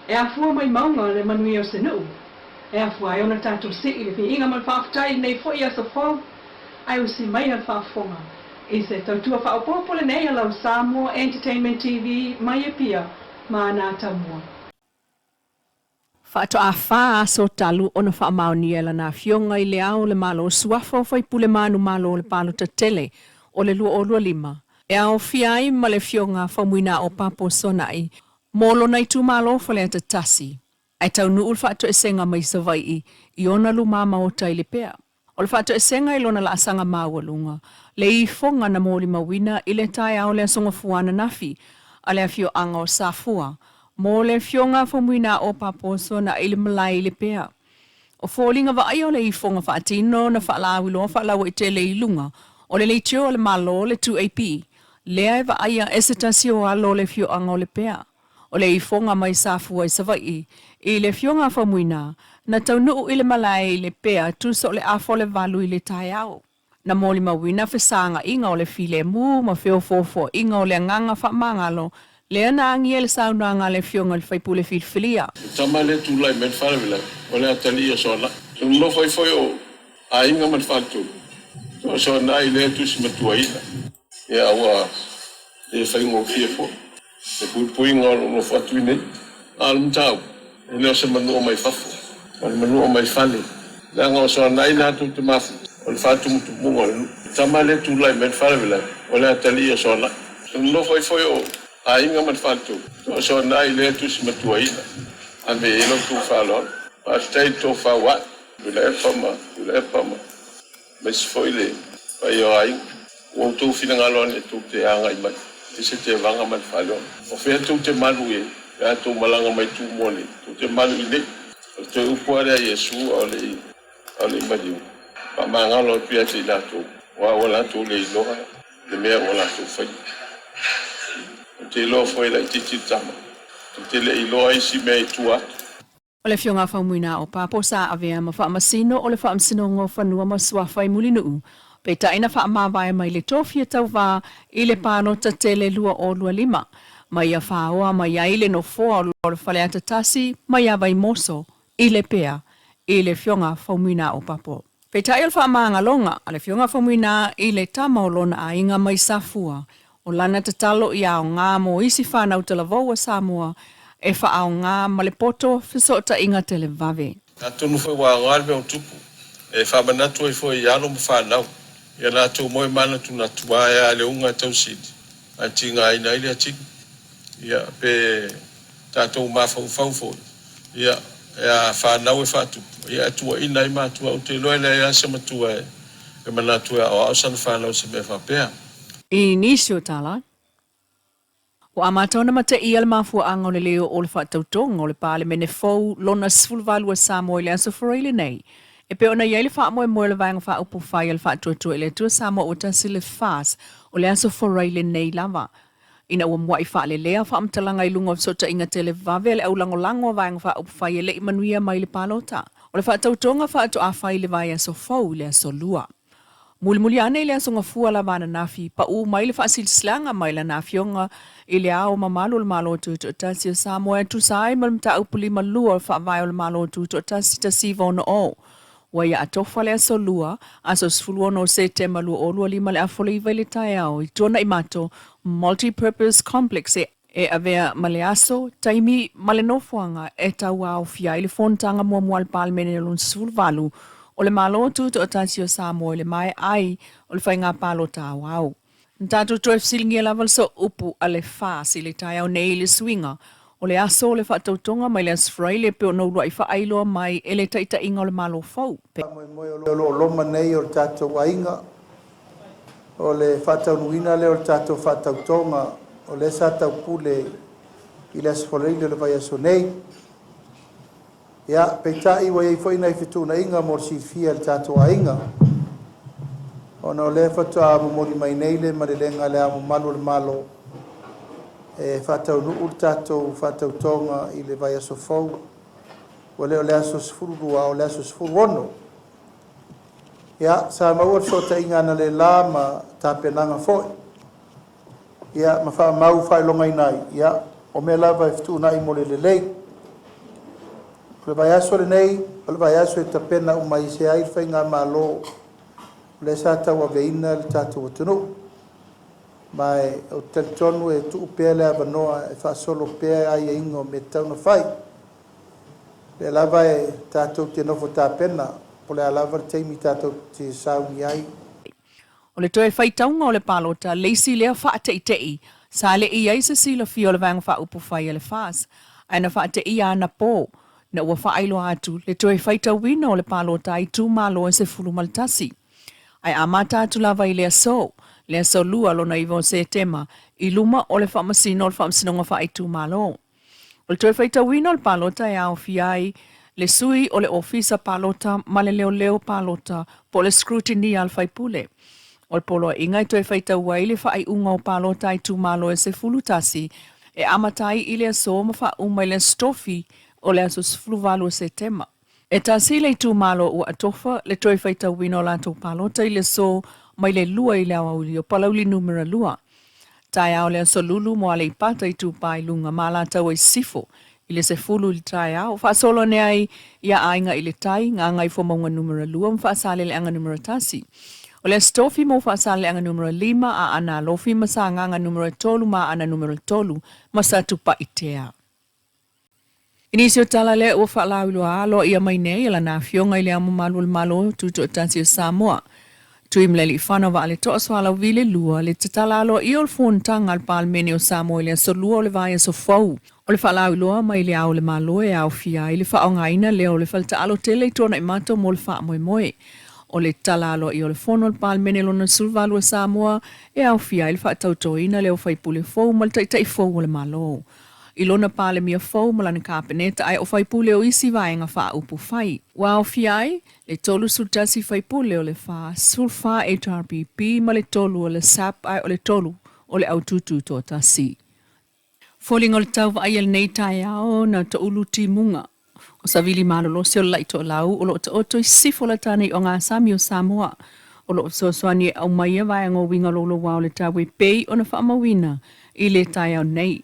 E a fua mai maunga le manui o senu. E a fua e ona tātou si i le pi inga man whaafutai nei fo i aso fo. Ai usi mai al whaafonga. I se tautua whaopopole nei alau Samoa Entertainment TV mai e pia ma ana Atamua. Whaato a whaa so talu ona wha mauni e lana fionga i le au le malo suafo fai pule manu malo le palo ta tele o le lua o lua lima. E au fiai ma le fionga whamuina o papo sonai molo nai tu malo fa le ta tasi. Ai tau nuul whaato e senga mai savai i ona lu mama o tai le pea. O le whaato e senga i lona la asanga mawalunga. Le i fonga na moli mawina i le tai au le asonga fuana nafi a le afio anga o safua. Mo le fionga whamuina o paposo na ili malai le pea. O fōlinga wa ai o le i fonga whaatino na whaalawilo whaalawa i te le ilunga. O le leitio o le malo le 2AP. Lea e wa ai a esitasi o alo le fio anga o le pea. O le i fonga mai safua i savai i le fionga whamuina na taunuu i le malai le pea tuso le afo le valu i le tai au. Na moli mawina whesanga inga o le file mu ma feo fofo inga o le nganga whamangalo le ana angi ele sauna nga le fionga le faipule filfilia. Tama le tu lai men wharawila, o le atali o sola. No foi o a inga man whatu. O so na i le tu si matua ina. E awa e whaingo fiefo. E puinga o no whatu inei. Alum tau. E leo se manu o mai whafo. O le manu o mai whale. Le anga o so na i natu te mafu. O le whatu mutu munga le lu. Tama le tu lai men wharawila, o le atali o sola. No foi o a inga man whatu. O so na i le tu si matua ina. Ame e lo tu whalon. Pa stay to whawa. Ule e pama. Mes foi le. Pa i o ai. O tu whinangalon e tu te anga i mai. E se te wanga man whalon. O whea tu te malu e. Whea tu malanga mai tu mole. Tu te malu i le. O te upuare a Yesu o le imadiu. Pa mangalo pia te lato. Wa o lato le iloha. Le mea o lato whai. Te lo foi la titi tama. Te le iloa isi mea i tua. O le fionga whamuina o papo sa avea ma whaamasino o le whaamasino ngō whanua ma suawhai mulinuu. Pe taina whaamawai mai le tofia tau wā i le pāno ta te le lua o lua lima. Mai a whaoa mai a ile no foa o le whale atatasi mai a vai moso i le pea i le fionga whamuina o papo. Pe tai o le whaamanga longa a le fionga whamuina i le tama o lona a inga mai safua. O lana te talo i ao ngā mo isi whanau te lavou a Samoa e whaao ngā malepoto whisota inga te le vave. Nā tonu whai wā ngāre me o tupu. E whamanatu e whai alo mo whanau. Ia nā tō moe mana tu nā tua e a le unga tau sidi. A ti ngā ina ili a tiki. Ia pe tātou mā whau fwoi. Ia e a whanau e whatupu. Ia tua ina i mātua o te loe le asa matua e. E manatu e o ausana whanau se me whapea. I nisio tala. O amatona mate ia le mafua anga o le leo o le whaatautonga o le pāle mene fau lona sfulvalua Samoa i le aso whareile nei. E pe ona iei le whaamoe moe le vaenga whaupu whai le whaatuatua i le tua Samoa o tasi le fas o le aso whareile nei lava. Ina ua mua i whaale lea whaamtalanga i lunga o sota inga te le vave le au langolango o vaenga whaupu whai e le imanuia mai le palota. O le whaatautonga whaatu a whai le vai aso fau le aso lua. Muli ane ile asonga fua la vana nafi pa u mai le fasil slanga mai la nafionga ile ao mamalo le malo tu tasi o Samoa tu sai mal mta upuli malua fa vai le malo tu tasi tasi vono o wa ya atofa le so lua aso sfulu no sete malu o lua lima le afole vele tai ao i tona i mato multi-purpose complex e avea maleaso taimi malenofuanga e tau au fia ile fontanga mua mua le palmene lun sfulu valu o le malo tu to tasi o Samoa le mai ai o le whainga palo tā wau. Ntatu toi fsilingi laval so upu a le fasi le tai au nei le swinga o le aso o le whaatautonga mai le asfrai le peo no lua i whaailoa mai e le taita inga o le malo fau. Moe o lo loma nei o le tatou wainga o le whaataunuina le o le tatou whaatautonga o le sa tau pule i le asfrai le vai aso nei. Ia, peitai wa i foi nei fituna inga mor silfia le tatou ainga. Ona o le fatua momoli mai nei le marelenga le amo malu le malo. E fatau nuu le tatou fatautonga i le vai aso fau. O le aso sifuru rua o le aso sifuru ono. Ia, sa maua sota inga na le la ma tapenanga foi. Ia, ma wha mau whai longa inai. Ia, o me lava i fituna i mole le lei. Le vai aso le nei, le vai aso e tapena o mai se ai fai ngā malo le sa tau aveina le tātou atunu. Mai o tel tonu e tu upea le avanoa e whaasolo pea ai e ingo me tau na whai. Le lava e tātou te nofo tāpena, po le alava le teimi tātou te sauni ai. O le toe whaitaunga o le palota, leisi lea whaatei, sa le i eisa sila fi o le vanga wha upu whai le whaas. Aina whaatei ana pō, na ua whaailo atu, le toe whaitauina o le palota ai tū malo e se fulu maltasi. Ai amata atu lava i lea so lua lona i von se tema, i luma o le whaamasino o le whaamasinonga wha i tū malo. O le toe whaitauina o le palota e au fiai, le sui o le ofisa palota, ma le leo palota, po le scrutiny al whaipule. O le polo inga i toe whaitau ai le whaai unga o palota i tū malo e se fulutasi, e amatai i le so ma wha umai le stofi o le aso sfuluvalu se tema. E tasi le tū malo ua atofa, le toe whaitau wino la tō palota i le so mai le lua i le awauli o palauli numera lua. Tai au le aso lulu mo ale i pata i tū pai lunga ma la tau ai sifo, i le se fulu i tai au. Wha solo ne ai ia ainga i le tai, ngā ngai fo maunga numera lua, mwha sale le anga numera tasi. O le stofi mo wha sale anga numera 5 a ana lofi ma sa nganga numera 3 ma ana numera 3 ma sa tupa i tea. Inisio tala le ua wha lauilo alo ia mai nei ila na fionga i le amu malo tuto tansi o Samoa. Tui mleli whana wa ale toa swala vile lua le tatala alo i ol fontanga al palmene o Samoa i le so lua o le vaya so fau. O le wha lauilo mai le au le malo e au fia i le wha ongaina le o le falta alo tele i tona i mato mo le wha moe. O le talalo i o le fono al palmene lona sulvalu o Samoa e au fia i le wha tautoina le o whaipule fau mal taitai fau o le malo. I lona pale mia fau malana kāpeneta ai o whaipule o isi vaenga wha upu whai. Wa o fiai, le tolu sultasi whaipule o le wha sulfa HRPP ma le tolu o le Sept ai o le tolu o le aututu tō tasi. Fōlinga o le tau wa ai nei tai ao na ta ulu timunga. O savili malolo se o laito lau o lo ta oto i sifo la tane o ngā sami o Samoa. O lo so soani au maia vai ango winga lolo wao le tawe pei o na whaamawina i le tai au nei.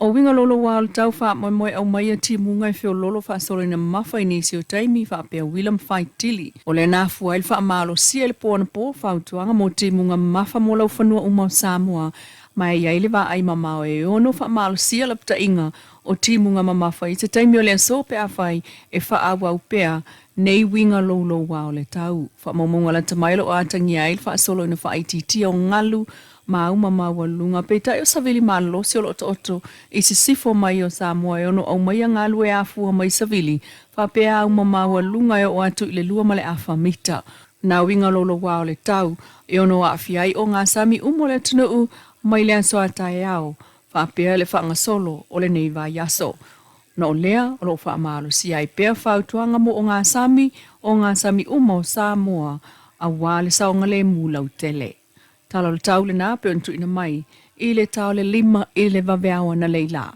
O winga lolo wao le tau wha moe au maia timunga i feo lolo wha solo ina mawha i nisi o taimi wha pia William Faitili. O le nafua il wha malo sia le pōna pō whautuanga mo timunga mawha mo lau whanua umau Samoa. Mai ia ile wa ai mamao e ono wha malo sia la pta inga o timunga mamafa i te taimi o le so pe awhai e wha awa upea nei winga lolo wao le tau. Wha mamunga la tamailo o atangi ail wha solo ina wha ititi o ngalu ma uma maua lunga pe tai o savili malo si o lo oto i si sifo mai o Samoa e ono au mai a ngalu e afua mai savili wha pea uma maua lunga e o atu i le lua male afa mita. Na winga lolo wao le tau e ono a fiai o ngā sami umo le tunu mai le anso atai au. Whapea le whanga solo o le nei vai yaso. No lea o lo wha malo si ai pea whautuanga mo o ngā sami umo Samoa a wale saonga le mūlau tele. Tala le tau le nā pe ontu ina mai i le tau le 5 i le waweawa na Leilua.